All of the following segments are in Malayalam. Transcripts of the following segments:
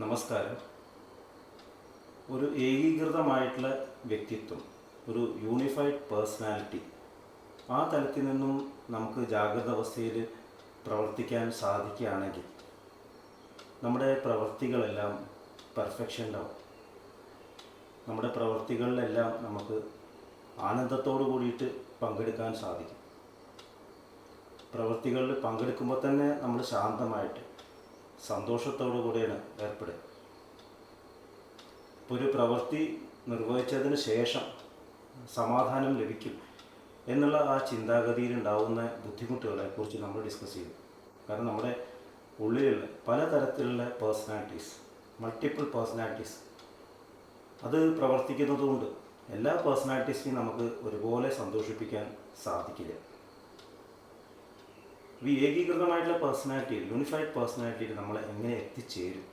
നമസ്കാരം. ഒരു ഏകീകൃതമായിട്ടുള്ള വ്യക്തിത്വം, ഒരു യൂണിഫൈഡ് പേഴ്സണാലിറ്റി, ആ തലത്തിൽ നിന്നും നമുക്ക് ജാഗ്രത അവസ്ഥയിൽ പ്രവർത്തിക്കാൻ സാധിക്കുകയാണെങ്കിൽ നമ്മുടെ പ്രവൃത്തികളെല്ലാം പെർഫെക്ഷൻ ഉണ്ടാവും. നമ്മുടെ പ്രവൃത്തികളിലെല്ലാം നമുക്ക് ആനന്ദത്തോടു കൂടിയിട്ട് പങ്കെടുക്കാൻ സാധിക്കും. പ്രവൃത്തികളിൽ പങ്കെടുക്കുമ്പോൾ തന്നെ നമ്മൾ ശാന്തമായിട്ട് സന്തോഷത്തോടു കൂടിയാണ് ഏർപ്പെടുക. ഇപ്പോൾ ഒരു പ്രവൃത്തി നിർവഹിച്ചതിന് ശേഷം സമാധാനം ലഭിക്കും എന്നുള്ള ആ ചിന്താഗതിയിൽ ഉണ്ടാകുന്ന ബുദ്ധിമുട്ടുകളെക്കുറിച്ച് നമ്മൾ ഡിസ്കസ് ചെയ്തു. കാരണം നമ്മുടെ ഉള്ളിലുള്ള പലതരത്തിലുള്ള പേഴ്സണാലിറ്റീസ്, മൾട്ടിപ്പിൾ പേഴ്സണാലിറ്റീസ്, അത് പ്രവർത്തിക്കുന്നതുകൊണ്ട് എല്ലാ പേഴ്സണാലിറ്റീസിനെയും നമുക്ക് ഒരുപോലെ സന്തോഷിപ്പിക്കാൻ സാധിക്കില്ല. ഈ ഏകീകൃതമായിട്ടുള്ള പേഴ്സണാലിറ്റിയിൽ, യൂണിഫൈഡ് പേഴ്സണാലിറ്റിയിൽ നമ്മൾ എങ്ങനെ എത്തിച്ചേരും,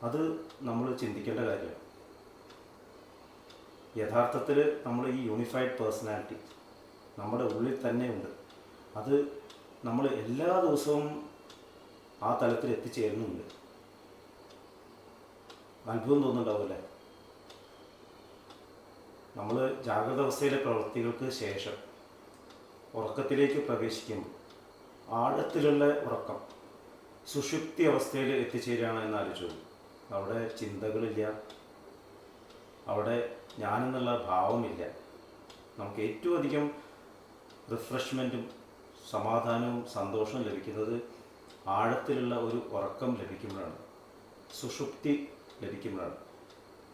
അത് നമ്മൾ ചിന്തിക്കേണ്ട കാര്യമാണ്. യഥാർത്ഥത്തിൽ നമ്മൾ ഈ യൂണിഫൈഡ് പേഴ്സണാലിറ്റി നമ്മുടെ ഉള്ളിൽ തന്നെ ഉണ്ട്. അത് നമ്മൾ എല്ലാ ദിവസവും ആ തലത്തിൽ എത്തിച്ചേരുന്നുണ്ട്. അത്ഭുതം തോന്നുന്നുണ്ടാവില്ലേ? നമ്മൾ ജാഗ്രത അവസ്ഥയിലെ പ്രവൃത്തികൾക്ക് ശേഷം ഉറക്കത്തിലേക്ക് പ്രവേശിക്കുമ്പോൾ ആഴത്തിലുള്ള ഉറക്കം, സുഷുപ്തി അവസ്ഥയിൽ എത്തിച്ചേരുകയാണ് എന്ന് ആലോചിച്ചു. അവിടെ ചിന്തകളില്ല, അവിടെ ഞാനെന്നുള്ള ഭാവമില്ല. നമുക്ക് ഏറ്റവും അധികം റിഫ്രഷ്മെൻറ്റും സമാധാനവും സന്തോഷവും ലഭിക്കുന്നത് ആഴത്തിലുള്ള ഒരു ഉറക്കം ലഭിക്കുമ്പോഴാണ്, സുഷുപ്തി ലഭിക്കുമ്പോഴാണ്.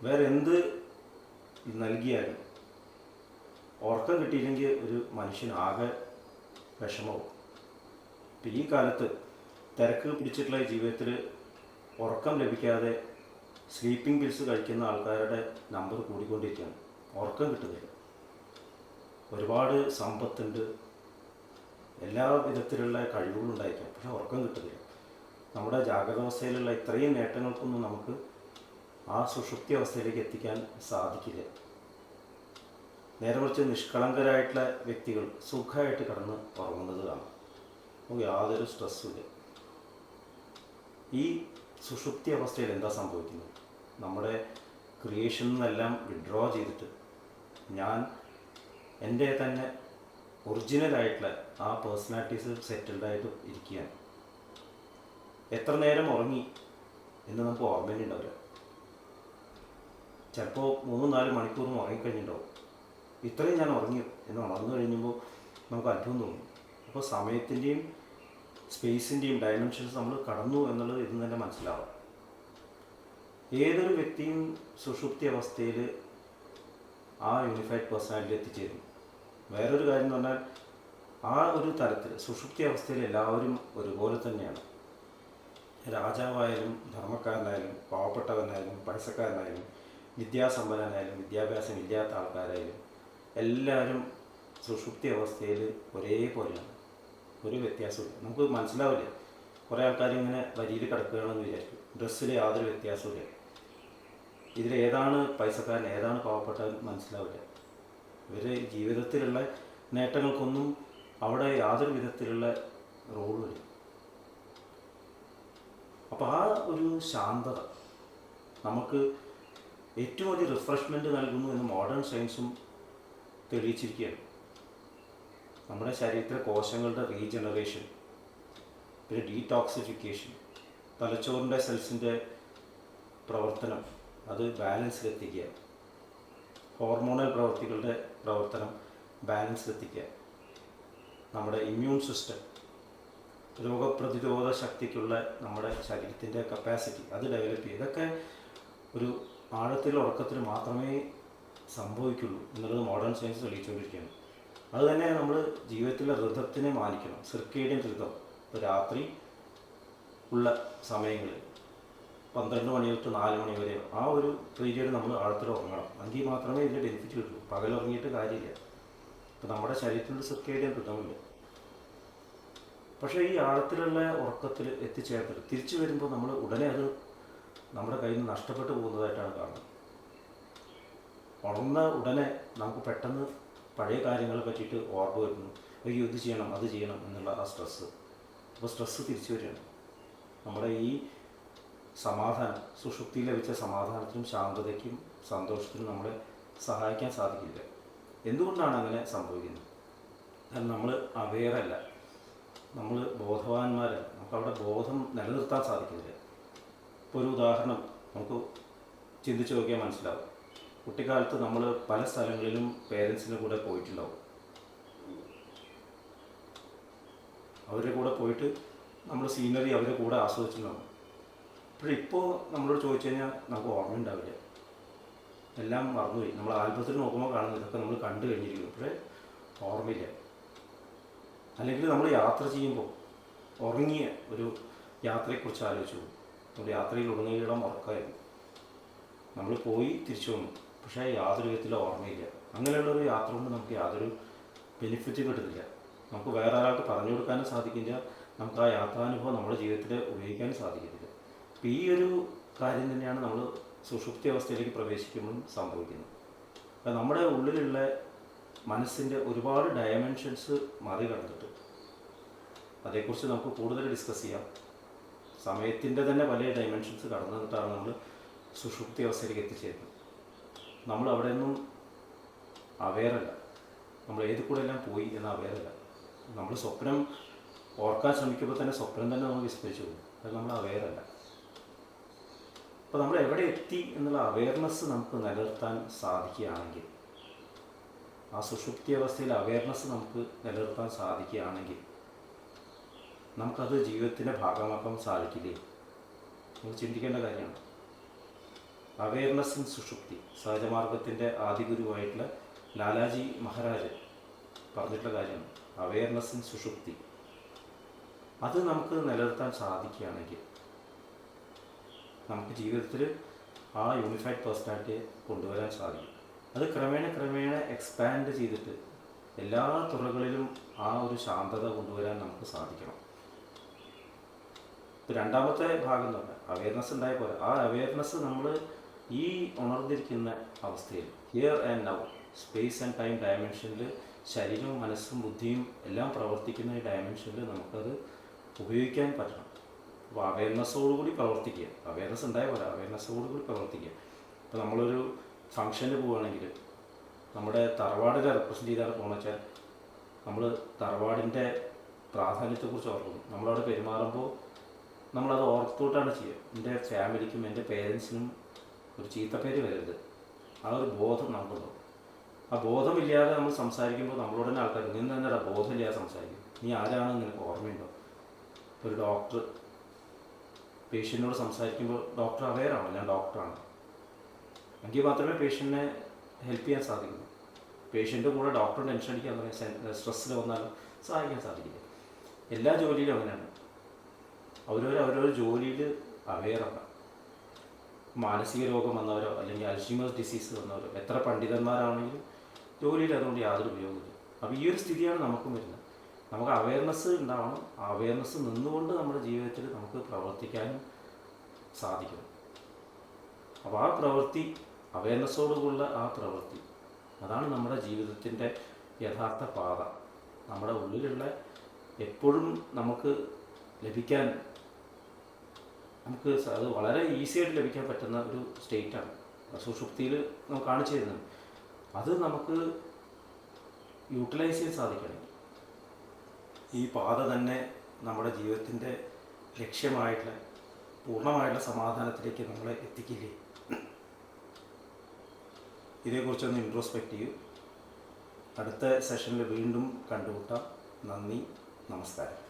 വേറെ എന്ത് നൽകിയാലും ഉറക്കം കിട്ടിയില്ലെങ്കിൽ ഒരു മനുഷ്യനാകെ വിഷമവും. ഇപ്പം ഈ കാലത്ത് തിരക്ക് പിടിച്ചിട്ടുള്ള ജീവിതത്തിൽ ഉറക്കം ലഭിക്കാതെ സ്ലീപ്പിംഗ് പിൽസ് കഴിക്കുന്ന ആൾക്കാരുടെ നമ്പർ കൂടിക്കൊണ്ടിരിക്കുകയാണ്. ഉറക്കം കിട്ടുന്നില്ല. ഒരുപാട് സമ്പത്തുണ്ട്, എല്ലാ വിധത്തിലുള്ള കഴിവുകളുണ്ടായിരിക്കാം, പക്ഷെ ഉറക്കം കിട്ടുന്നില്ല. നമ്മുടെ ജാഗ്രതാവസ്ഥയിലുള്ള ഇത്രയും നേട്ടങ്ങൾക്കൊന്നും നമുക്ക് ആ സുഷുപ്തി അവസ്ഥയിലേക്ക് എത്തിക്കാൻ സാധിക്കില്ല. നേരെ മറിച്ച് നിഷ്കളങ്കരായിട്ടുള്ള വ്യക്തികൾ സുഖമായിട്ട് കിടന്ന് ഉറങ്ങുന്നത് കാണാം. നമുക്ക് യാതൊരു സ്ട്രെസ്സുമില്ല. ഈ സുഷുപ്തി അവസ്ഥയിൽ എന്താ സംഭവിക്കുന്നത്? നമ്മുടെ ക്രിയേഷനിൽ നിന്നെല്ലാം വിഡ്രോ ചെയ്തിട്ട് ഞാൻ എൻ്റെ തന്നെ ഒറിജിനലായിട്ടുള്ള ആ പേഴ്സണാലിറ്റീസ് സെറ്റിൽഡായിട്ട് ഇരിക്കുകയാണ്. എത്ര നേരം ഉറങ്ങി എന്ന് നമുക്ക് ഓർമ്മയുണ്ടാവില്ല. ചിലപ്പോൾ 3-4 മണിക്കൂറും ഉറങ്ങിക്കഴിഞ്ഞിട്ടുണ്ടാവും. ഇത്രയും ഞാൻ ഉറങ്ങി എന്ന് ഉണർന്നു കഴിയുമ്പോൾ നമുക്ക് അത്ഭുതം തോന്നും. അപ്പോൾ സമയത്തിൻ്റെയും സ്പേസിൻ്റെയും ഡയമെൻഷൻസ് നമ്മൾ കടന്നു എന്നുള്ളത് ഇതിന് തന്നെ മനസ്സിലാവും. ഏതൊരു വ്യക്തിയും സുഷുപ്തി അവസ്ഥയിൽ ആ യൂണിഫൈഡ് പേഴ്സണാലിറ്റി എത്തിച്ചേരും. വേറൊരു കാര്യം എന്ന് പറഞ്ഞാൽ ആ ഒരു തരത്തിൽ സുഷുപ്തി അവസ്ഥയിൽ എല്ലാവരും ഒരുപോലെ തന്നെയാണ്. രാജാവായാലും ധർമ്മക്കാരനായാലും പാവപ്പെട്ടവനായാലും പൈസക്കാരനായാലും വിദ്യാസമ്പന്നനായാലും വിദ്യാഭ്യാസം ഇല്ലാത്ത ആൾക്കാരായാലും എല്ലാവരും സുഷുപ്തി അവസ്ഥയിൽ ഒരേപോലെയാണ്. ഒരു വ്യത്യാസമില്ല. നമുക്ക് മനസ്സിലാവില്ല. കുറേ ആൾക്കാർ ഇങ്ങനെ വരിയിൽ കിടക്കുകയാണെന്ന് വിചാരിക്കും. ഡ്രസ്സിൽ യാതൊരു വ്യത്യാസമില്ല. ഇതിലേതാണ് പൈസക്കാരൻ ഏതാണ് പാവപ്പെട്ടവൻ മനസ്സിലാവില്ല. ഇവർ ജീവിതത്തിലുള്ള നേട്ടങ്ങൾക്കൊന്നും അവിടെ യാതൊരു വിധത്തിലുള്ള റോളുമില്ല. അപ്പോൾ ആ ഒരു ശാന്തത നമുക്ക് ഏറ്റവും അധികം റിഫ്രഷ്മെൻറ്റ് നൽകുന്നു എന്ന് മോഡേൺ സയൻസും തെളിയിച്ചിരിക്കുകയാണ്. നമ്മുടെ ശരീരത്തിലെ കോശങ്ങളുടെ റീജനറേഷൻ, പിന്നെ ഡീടോക്സിഫിക്കേഷൻ, തലച്ചോറിൻ്റെ സെൽസിൻ്റെ പ്രവർത്തനം അത് ബാലൻസിലെത്തിക്കുക, ഹോർമോണൽ പ്രവൃത്തികളുടെ പ്രവർത്തനം ബാലൻസിലെത്തിക്കുക, നമ്മുടെ ഇമ്മ്യൂൺ സിസ്റ്റം, രോഗപ്രതിരോധ ശക്തിക്കുള്ള നമ്മുടെ ശരീരത്തിൻ്റെ കപ്പാസിറ്റി അത് ഡെവലപ്പ് ചെയ്യുക. ഇതൊക്കെ ഒരു ആഴത്തിലുള്ള ഉറക്കത്തിൽ മാത്രമേ സംഭവിക്കുള്ളൂ എന്നുള്ളത് മോഡേൺ സയൻസ് തെളിയിച്ചുകൊണ്ടിരിക്കുകയാണ്. അതുതന്നെ നമ്മൾ ജീവിതത്തിലെ ഋതത്തിനെ മാനിക്കണം. സിർക്കേഡിയൻ ഋതം, ഇപ്പോൾ രാത്രി ഉള്ള സമയങ്ങളിൽ 12 മണി തൊട്ട് 4 മണി വരെ ആ ഒരു പീരീഡ് നമ്മൾ ആഴത്തിൽ ഉറങ്ങണം. എങ്കിൽ മാത്രമേ ഇതിൻ്റെ ബെനിഫിറ്റ് കിട്ടൂ. പകലുറങ്ങിയിട്ട് കാര്യമില്ല. ഇപ്പോൾ നമ്മുടെ ശരീരത്തിലൊരു സിർക്കേഡിയൻ ഋതമുണ്ട്. പക്ഷേ ഈ ആഴത്തിലുള്ള ഉറക്കത്തിൽ എത്തിച്ചേർത്തിട്ട് തിരിച്ചു വരുമ്പോൾ നമ്മൾ ഉടനെ അത് നമ്മുടെ കയ്യിൽ നിന്ന് നഷ്ടപ്പെട്ടു പോകുന്നതായിട്ടാണ് കാണുന്നത്. ഉണർന്ന ഉടനെ നമുക്ക് പെട്ടെന്ന് പഴയ കാര്യങ്ങളെ പറ്റിയിട്ട് ഓർമ്മ വരുന്നു. അയ്യോ ഇത് ചെയ്യണം അത് ചെയ്യണം എന്നുള്ള ആ സ്ട്രെസ്സ്. അപ്പോൾ സ്ട്രെസ്സ് തിരിച്ചു വരികയാണ്. നമ്മുടെ ഈ സമാധാനം, സുഷുപ്തിയിൽ ലഭിച്ച സമാധാനത്തിനും ശാന്തതയ്ക്കും സന്തോഷത്തിനും നമ്മളെ സഹായിക്കാൻ സാധിക്കില്ല. എന്തുകൊണ്ടാണ് അങ്ങനെ സംഭവിക്കുന്നത്? കാരണം നമ്മൾ അവെയറല്ല, നമ്മൾ ബോധവാന്മാരല്ല, നമുക്കവിടെ ബോധം നിലനിർത്താൻ സാധിക്കുന്നില്ല. ഇപ്പോൾ ഒരു ഉദാഹരണം നമുക്ക് ചിന്തിച്ച് നോക്കിയാൽ മനസ്സിലാവും. കുട്ടിക്കാലത്ത് നമ്മൾ പല സ്ഥലങ്ങളിലും പേരൻസിൻ്റെ കൂടെ പോയിട്ടുണ്ടാവും. അവരുടെ കൂടെ പോയിട്ട് നമ്മൾ സീനറി അവരുടെ കൂടെ ആസ്വദിച്ചിട്ടുണ്ടാവും. ഇപ്പോൾ നമ്മളോട് ചോദിച്ചു കഴിഞ്ഞാൽ നമുക്ക് ഓർമ്മയുണ്ടാവില്ല, എല്ലാം മറന്നുപോയി. നമ്മൾ ആൽബത്തിൽ നോക്കുമ്പോൾ കാണുന്നത് ഇതൊക്കെ നമ്മൾ കണ്ടു കഴിഞ്ഞിരിക്കുന്നു, പക്ഷേ ഓർമ്മയില്ല. അല്ലെങ്കിൽ നമ്മൾ യാത്ര ചെയ്യുമ്പോൾ ഉറങ്ങിയ ഒരു യാത്രയെക്കുറിച്ച് ആലോചിച്ചു പോകും. നമ്മൾ യാത്രയിൽ ഉടനീളം ഉറക്കമായിരുന്നു, നമ്മൾ പോയി തിരിച്ചു വന്നു, പക്ഷേ യാതൊരു വിധത്തിലും ഓർമ്മയില്ല. അങ്ങനെയുള്ളൊരു യാത്ര കൊണ്ട് നമുക്ക് യാതൊരു ബെനിഫിറ്റ് കിട്ടുന്നില്ല. നമുക്ക് വേറെ ഒരാൾക്ക് പറഞ്ഞു കൊടുക്കാനും സാധിക്കില്ല, നമുക്ക് ആ യാത്രാനുഭവം നമ്മുടെ ജീവിതത്തിൽ ഉപയോഗിക്കാനും സാധിക്കത്തില്ല. അപ്പോൾ ഈ ഒരു കാര്യം തന്നെയാണ് നമ്മൾ സുഷുപ്തി അവസ്ഥയിലേക്ക് പ്രവേശിക്കുമ്പോഴും സംഭവിക്കുന്നത്. അപ്പോൾ നമ്മുടെ ഉള്ളിലുള്ള മനസ്സിൻ്റെ ഒരുപാട് ഡയമെൻഷൻസ് മറികടന്നിട്ട്, അതേക്കുറിച്ച് നമുക്ക് കൂടുതൽ ഡിസ്കസ് ചെയ്യാം. സമയത്തിൻ്റെ തന്നെ പല ഡയമെൻഷൻസ് കടന്നു വന്നിട്ടാണ് നമ്മൾ സുഷുപ്തി അവസ്ഥയിലേക്ക് എത്തിച്ചേരുന്നത്. നമ്മൾ അവിടെ നിന്നും അവെയറല്ല, നമ്മൾ ഏത് കൂടെ എല്ലാം പോയി എന്ന അവെയറല്ല. നമ്മൾ സ്വപ്നം ഓർക്കാൻ ശ്രമിക്കുമ്പോൾ തന്നെ സ്വപ്നം തന്നെ നമ്മൾ വിസ്മരിച്ചു പോകും, അത് നമ്മൾ അവെയറല്ല. അപ്പോൾ നമ്മൾ എവിടെ എത്തി എന്നുള്ള അവെയർനെസ് നമുക്ക് നിലനിർത്താൻ സാധിക്കുകയാണെങ്കിൽ, ആ സുഷുപ്തി അവസ്ഥയിൽ അവെയർനെസ് നമുക്ക് നിലനിർത്താൻ സാധിക്കുകയാണെങ്കിൽ നമുക്കത് ജീവിതത്തിൻ്റെ ഭാഗമാക്കാൻ സാധിക്കില്ലേ? നമുക്ക് ചിന്തിക്കേണ്ട കാര്യമാണ്. അവെയർനെസ് ഇൻ സുഷുപ്തി, സഹജമാർഗത്തിൻ്റെ ആദിഗുരുവായിട്ടുള്ള ലാലാജി മഹാരാജ് പറഞ്ഞിട്ടുള്ള കാര്യമാണ്. അവെയർനെസ് ഇൻ സുഷുപ്തി, അത് നമുക്ക് നിലനിർത്താൻ സാധിക്കുകയാണെങ്കിൽ നമുക്ക് ജീവിതത്തിൽ ആ യൂണിഫൈഡ് പേഴ്സണാലിറ്റിയെ കൊണ്ടുവരാൻ സാധിക്കും. അത് ക്രമേണ എക്സ്പാൻഡ് ചെയ്തിട്ട് എല്ലാ തുറകളിലും ആ ഒരു ശാന്തത കൊണ്ടുവരാൻ നമുക്ക് സാധിക്കണം. ഇപ്പോൾ രണ്ടാമത്തെ ഭാഗം എന്ന് പറഞ്ഞാൽ അവെയർനെസ് ഉണ്ടായ പോലെ, ആ അവെയർനെസ് നമ്മൾ ഈ ഉണർന്നിരിക്കുന്ന അവസ്ഥയിൽ here and now, space and time ഡയമെൻഷനിൽ ശരീരവും മനസ്സും ബുദ്ധിയും എല്ലാം പ്രവർത്തിക്കുന്ന ഈ ഡയമെൻഷനിൽ നമുക്കത് ഉപയോഗിക്കാൻ പറ്റണം. അപ്പോൾ അവെയർനെസ്സോടുകൂടി പ്രവർത്തിക്കുക, അവെയർനെസ് ഉണ്ടായ പോലെ അവെയർനെസ്സോടുകൂടി പ്രവർത്തിക്കുക. ഇപ്പോൾ നമ്മളൊരു ഫംഗ്ഷന് പോവുകയാണെങ്കിൽ നമ്മുടെ തറവാടിനെ റെപ്രസെൻ്റ് ചെയ്താണ് പോകുന്നത് വെച്ചാൽ നമ്മൾ തറവാടിൻ്റെ പ്രാധാന്യത്തെക്കുറിച്ച് ഓർക്കുന്നു. നമ്മളവിടെ പെരുമാറുമ്പോൾ നമ്മളത് ഓർത്തോട്ടാണ് ചെയ്യുക. എൻ്റെ ഫാമിലിക്കും എൻ്റെ പേരൻസിനും ഒരു ചീത്തപ്പേര് വരരുത്, ആ ഒരു ബോധം നമുക്കുണ്ടാവും. ആ ബോധമില്ലാതെ നമ്മൾ സംസാരിക്കുമ്പോൾ നമ്മളോട് തന്നെ ആൾക്കാർ നിന്ന് തന്നെടാ ബോധമില്ലാതെ സംസാരിക്കും, നീ ആരാണെന്ന് നിനക്ക് ഓർമ്മയുണ്ടോ? ഒരു ഡോക്ടർ പേഷ്യൻറ്റിനോട് സംസാരിക്കുമ്പോൾ ഡോക്ടർ അവെയറാണോ ഞാൻ ഡോക്ടറാണ്, എങ്കിൽ മാത്രമേ പേഷ്യൻറ്റിനെ ഹെൽപ്പ് ചെയ്യാൻ സാധിക്കുള്ളൂ. പേഷ്യൻ്റെ കൂടെ ഡോക്ടർ ടെൻഷൻ അടിക്കാൻ പറയാൻ സ്ട്രെസ്സിൽ വന്നാലും സഹായിക്കാൻ സാധിക്കില്ല. എല്ലാ ജോലിയിലും അങ്ങനെയാണ്, അവരവർ ജോലിയിൽ അവെയറാണ്. മാനസിക രോഗം വന്നവരോ അല്ലെങ്കിൽ അൽഷിമേഴ്സ് ഡിസീസ് വന്നവരോ എത്ര പണ്ഡിതന്മാരാണെങ്കിലും ജോലിയിൽ അതുകൊണ്ട് യാതൊരു ഉപയോഗമില്ല. അപ്പോൾ ഈ ഒരു സ്ഥിതിയാണ് നമുക്കും വരുന്നത്. നമുക്ക് അവെയർനെസ് ഉണ്ടാവണം, ആ അവെയർനെസ് നിന്നുകൊണ്ട് നമ്മുടെ ജീവിതത്തിൽ നമുക്ക് പ്രവർത്തിക്കാനും സാധിക്കും. അപ്പോൾ ആ പ്രവൃത്തി, അവെയർനെസ്സോടുകൂടിയുള്ള ആ പ്രവൃത്തി, അതാണ് നമ്മുടെ ജീവിതത്തിൻ്റെ യഥാർത്ഥ പാത. നമ്മുടെ ഉള്ളിലുള്ള എപ്പോഴും നമുക്ക് ലഭിക്കാൻ, നമുക്ക് അത് വളരെ ഈസിയായിട്ട് ലഭിക്കാൻ പറ്റുന്ന ഒരു സ്റ്റേറ്റാണ് സുഷുപ്തിയിൽ നമുക്ക് കാണിച്ചു തരുന്നത്. അത് നമുക്ക് യൂട്ടിലൈസ് ചെയ്യാൻ സാധിക്കണം. ഈ പാത തന്നെ നമ്മുടെ ജീവിതത്തിൻ്റെ ലക്ഷ്യമായിട്ടുള്ള പൂർണ്ണമായിട്ടുള്ള സമാധാനത്തിലേക്ക് നമ്മളെ എത്തിക്കില്ലേ? ഇതേക്കുറിച്ചൊന്ന് ഇൻട്രോസ്പെക്റ്റ് ചെയ്യൂ. അടുത്ത സെഷനിൽ വീണ്ടും കണ്ടുമുട്ടാം. നന്ദി, നമസ്കാരം.